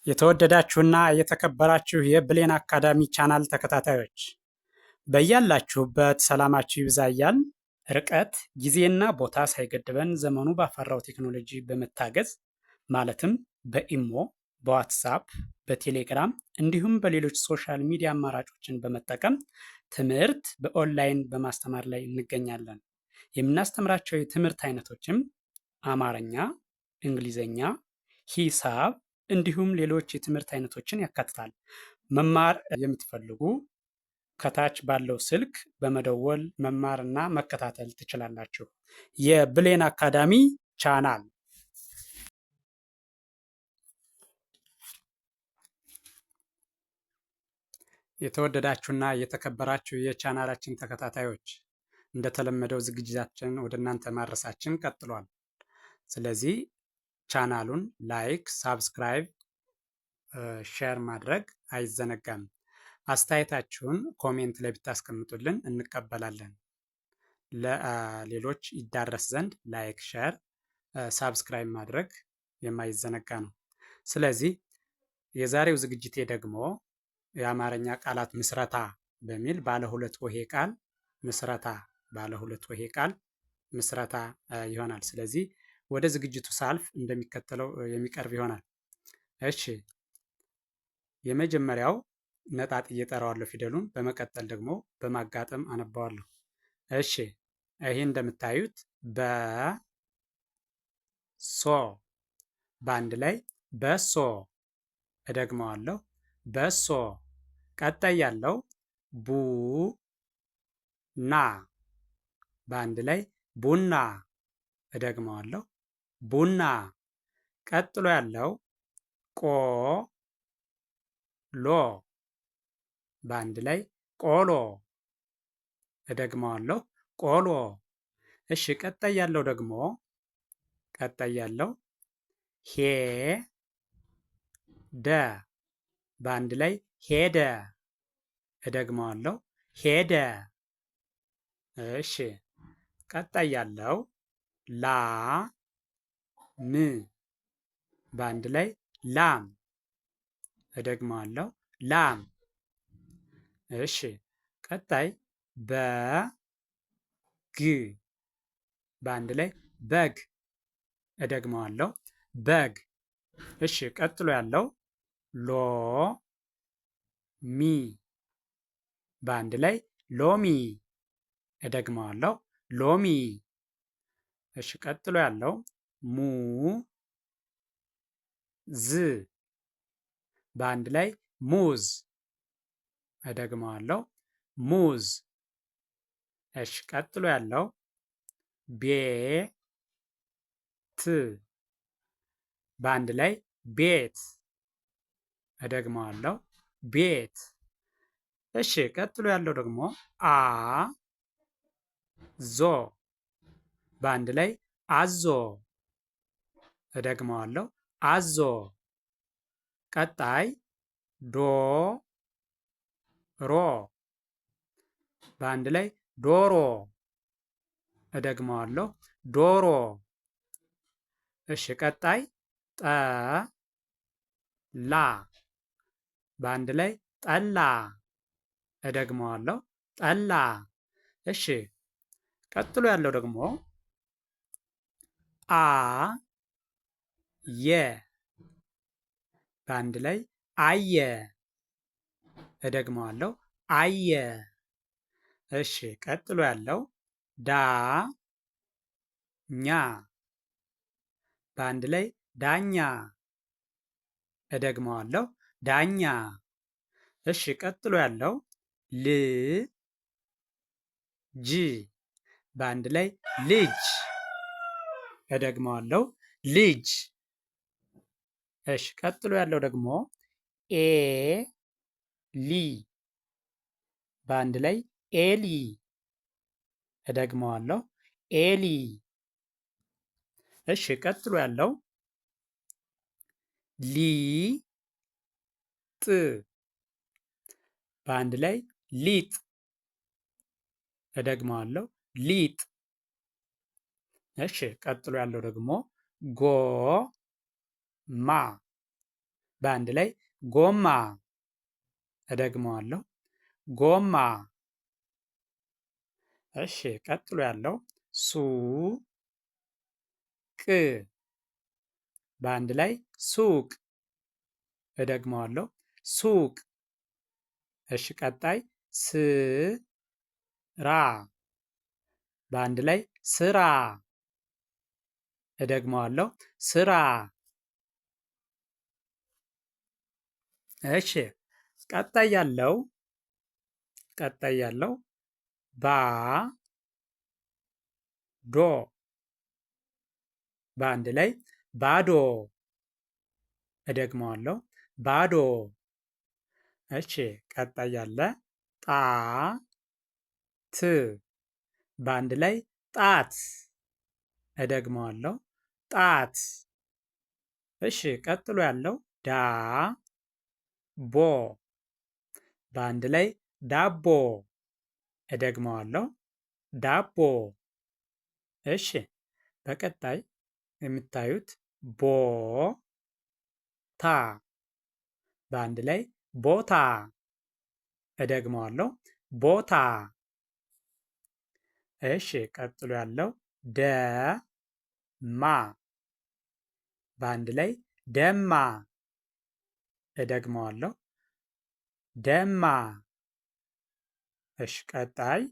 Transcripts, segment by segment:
የተወደዳችሁና የተከበራችሁ የብሌን አካዳሚ ቻናል ተከታታዮች በያላችሁበት ሰላማችሁ ይብዛ እያልን ርቀት ጊዜና ቦታ ሳይገድበን ዘመኑ ባፈራው ቴክኖሎጂ በመታገዝ ማለትም በኢሞ፣ በዋትሳፕ፣ በቴሌግራም እንዲሁም በሌሎች ሶሻል ሚዲያ አማራጮችን በመጠቀም ትምህርት በኦንላይን በማስተማር ላይ እንገኛለን። የምናስተምራቸው የትምህርት አይነቶችም አማርኛ፣ እንግሊዘኛ፣ ሂሳብ እንዲሁም ሌሎች የትምህርት አይነቶችን ያካትታል። መማር የምትፈልጉ ከታች ባለው ስልክ በመደወል መማርና መከታተል ትችላላችሁ። የብሌን አካዳሚ ቻናል የተወደዳችሁና የተከበራችሁ የቻናላችን ተከታታዮች እንደተለመደው ዝግጅታችን ወደ እናንተ ማድረሳችን ቀጥሏል። ስለዚህ ቻናሉን ላይክ፣ ሳብስክራይብ፣ ሼር ማድረግ አይዘነጋም። አስተያየታችሁን ኮሜንት ላይ ብታስቀምጡልን እንቀበላለን። ለሌሎች ይዳረስ ዘንድ ላይክ፣ ሼር፣ ሳብስክራይብ ማድረግ የማይዘነጋ ነው። ስለዚህ የዛሬው ዝግጅቴ ደግሞ የአማርኛ ቃላት ምስረታ በሚል ባለ ሁለት ሆሄ ቃል ምስረታ ባለ ሁለት ሆሄ ቃል ምስረታ ይሆናል። ስለዚህ ወደ ዝግጅቱ ሳልፍ እንደሚከተለው የሚቀርብ ይሆናል። እሺ፣ የመጀመሪያው ነጣጥዬ እጠራዋለሁ ፊደሉን፣ በመቀጠል ደግሞ በማጋጠም አነባዋለሁ። እሺ፣ ይሄ እንደምታዩት በሶ በአንድ ላይ በሶ። እደግመዋለሁ፣ በሶ። ቀጣይ ያለው ቡና በአንድ ላይ ቡና። እደግመዋለሁ፣ ቡና። ቀጥሎ ያለው ቆሎ በአንድ ላይ ቆሎ። እደግመዋለሁ፣ ቆሎ። እሺ፣ ቀጣይ ያለው ደግሞ ሄደ በአንድ ላይ ሄደ። እደግመዋለሁ፣ ሄደ። እሺ፣ ቀጣይ ያለው ላም በአንድ ላይ ላም። እደግመዋለሁ፣ ላም። እሺ፣ ቀጣይ በግ በአንድ ላይ በግ። እደግመዋለሁ፣ በግ። እሺ፣ ቀጥሎ ያለው ሎሚ በአንድ ላይ ሎሚ። እደግመዋለሁ፣ ሎሚ። እሺ፣ ቀጥሎ ያለው ሙዝ በአንድ ላይ ሙዝ። እደግመዋለሁ፣ ሙዝ። እሺ፣ ቀጥሎ ያለው ቤት በአንድ ላይ ቤት። እደግመዋለሁ፣ ቤት። እሺ፣ ቀጥሎ ያለው ደግሞ አዞ በአንድ ላይ አዞ። እደግመዋለሁ፣ አዞ። ቀጣይ ዶሮ በአንድ ላይ ዶሮ። እደግመዋለሁ፣ ዶሮ። እሺ፣ ቀጣይ ጠላ በአንድ ላይ ጠላ። እደግመዋለሁ፣ ጠላ። እሺ፣ ቀጥሎ ያለው ደግሞ አየ በአንድ ላይ አየ። እደግመዋለሁ፣ አየ። እሺ፣ ቀጥሎ ያለው ዳኛ በአንድ ላይ ዳኛ። እደግመዋለሁ፣ ዳኛ። እሺ፣ ቀጥሎ ያለው ልጅ በአንድ ላይ ልጅ። እደግመዋለሁ፣ ልጅ። እሺ፣ ቀጥሎ ያለው ደግሞ ኤሊ በአንድ ላይ ኤሊ። እደግመዋለሁ፣ ኤሊ። እሺ፣ ቀጥሎ ያለው ሊጥ በአንድ ላይ ሊጥ። እደግመዋለሁ፣ ሊጥ። እሺ፣ ቀጥሎ ያለው ደግሞ ጎማ በአንድ ላይ ጎማ። እደግመዋለሁ፣ ጎማ። እሺ፣ ቀጥሎ ያለው ሱቅ። በአንድ ላይ ሱቅ። እደግመዋለሁ፣ ሱቅ። እሺ፣ ቀጣይ ስራ። በአንድ ላይ ስራ። እደግመዋለሁ፣ ስራ። እሺ፣ ቀጣይ ያለው ዶ። በአንድ ላይ ባዶ። እደግመዋለሁ፣ ባዶ። እሺ፣ ቀጣይ ያለ ት። በአንድ ላይ ጣት። እደግመዋለሁ፣ ጣት። እሺ፣ ቀጥሎ ያለው ቦ። በአንድ ላይ ዳቦ። እደግመዋለሁ፣ ዳቦ። እሺ፣ በቀጣይ የምታዩት ታ። በአንድ ላይ ቦታ። እደግመዋለሁ፣ ቦታ። እሺ፣ ቀጥሎ ያለው ማ። በአንድ ላይ ደማ። እደግመዋለሁ፣ ደማ። እሺ፣ ቀጣይ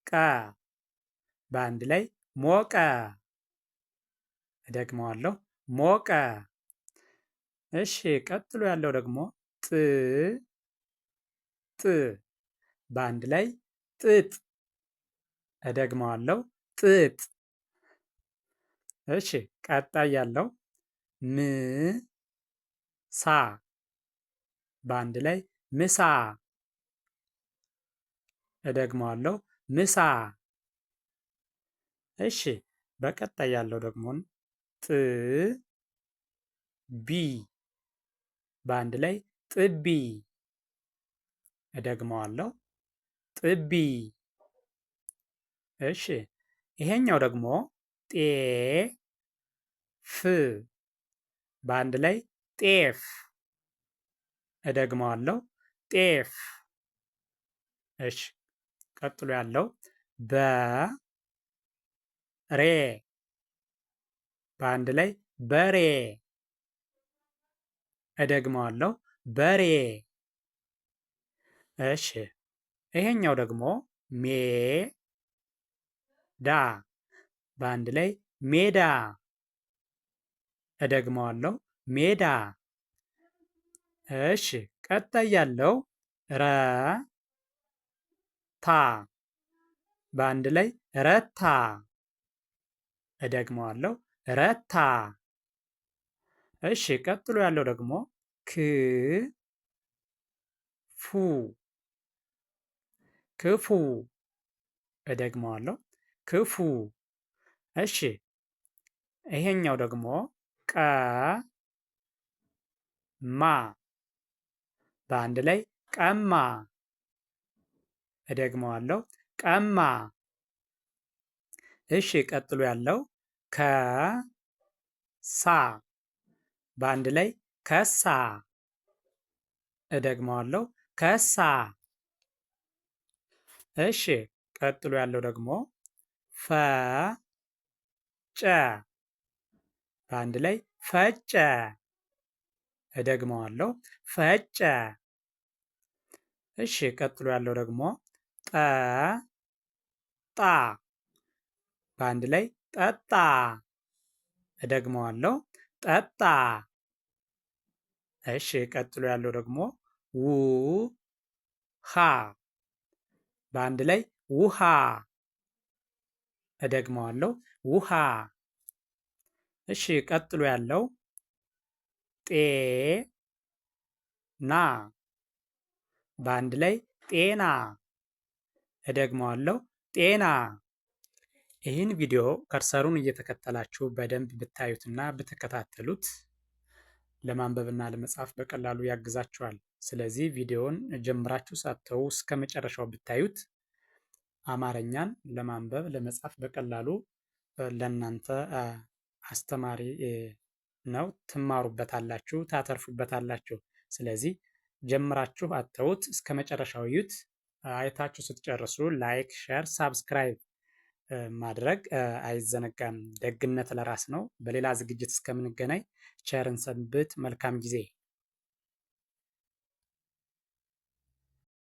ቀ። በአንድ ላይ ሞቀ። እደግመዋለሁ፣ ሞቀ። እሺ፣ ቀጥሎ ያለው ደግሞ ጥ። በአንድ ላይ ጥጥ። እደግመዋለሁ፣ ጥጥ። እሺ፣ ቀጣይ ያለው ሳ። በአንድ ላይ ምሳ። እደግመዋለሁ፣ ምሳ። እሺ፣ በቀጣይ ያለው ደግሞ ቢ። በአንድ ላይ ጥቢ። እደግመዋለሁ፣ ጥቢ። እሺ፣ ይሄኛው ደግሞ ፍ። በአንድ ላይ ጤፍ። እደግመዋለሁ፣ ጤፍ። እሺ፣ ቀጥሎ ያለው ሬ። በአንድ ላይ በሬ። እደግመዋለሁ፣ በሬ። እሺ፣ ይሄኛው ደግሞ ዳ። በአንድ ላይ ሜዳ። እደግመዋለሁ፣ ሜዳ። እሺ፣ ቀጣይ ያለው ታ። በአንድ ላይ ረታ። እደግመዋለሁ፣ ረታ። እሺ፣ ቀጥሎ ያለው ደግሞ ፉ። ክፉ። እደግመዋለሁ፣ ክፉ። እሺ፣ ይሄኛው ደግሞ ማ። በአንድ ላይ ቀማ። እደግመዋለሁ፣ ቀማ። እሺ፣ ቀጥሎ ያለው ሳ። በአንድ ላይ ከሳ። እደግመዋለሁ፣ ከሳ። እሺ፣ ቀጥሎ ያለው ደግሞ ጨ። በአንድ ላይ ፈጨ። እደግመዋለሁ፣ ፈጨ። እሺ፣ ቀጥሎ ያለው ደግሞ ጠጣ። በአንድ ላይ ጠጣ። እደግመዋለሁ፣ ጠጣ። እሺ፣ ቀጥሎ ያለው ደግሞ ውሃ። በአንድ ላይ ውሃ። እደግመዋለሁ፣ ውሃ። እሺ፣ ቀጥሎ ያለው ጤና። በአንድ ላይ ጤና። እደግመዋለሁ፣ ጤና። ይህን ቪዲዮ ከርሰሩን እየተከተላችሁ በደንብ ብታዩትና ብትከታተሉት ለማንበብና ለመጻፍ በቀላሉ ያግዛችኋል። ስለዚህ ቪዲዮውን ጀምራችሁ ሳትተዉ እስከ መጨረሻው ብታዩት አማርኛን ለማንበብ ለመጻፍ በቀላሉ ለእናንተ አስተማሪ ነው። ትማሩበታላችሁ፣ ታተርፉበታላችሁ። ስለዚህ ጀምራችሁ አተውት እስከ መጨረሻው እዩት። አይታችሁ ስትጨርሱ ላይክ፣ ሼር፣ ሳብስክራይብ ማድረግ አይዘነጋም። ደግነት ለራስ ነው። በሌላ ዝግጅት እስከምንገናኝ ቸርን ሰንብት። መልካም ጊዜ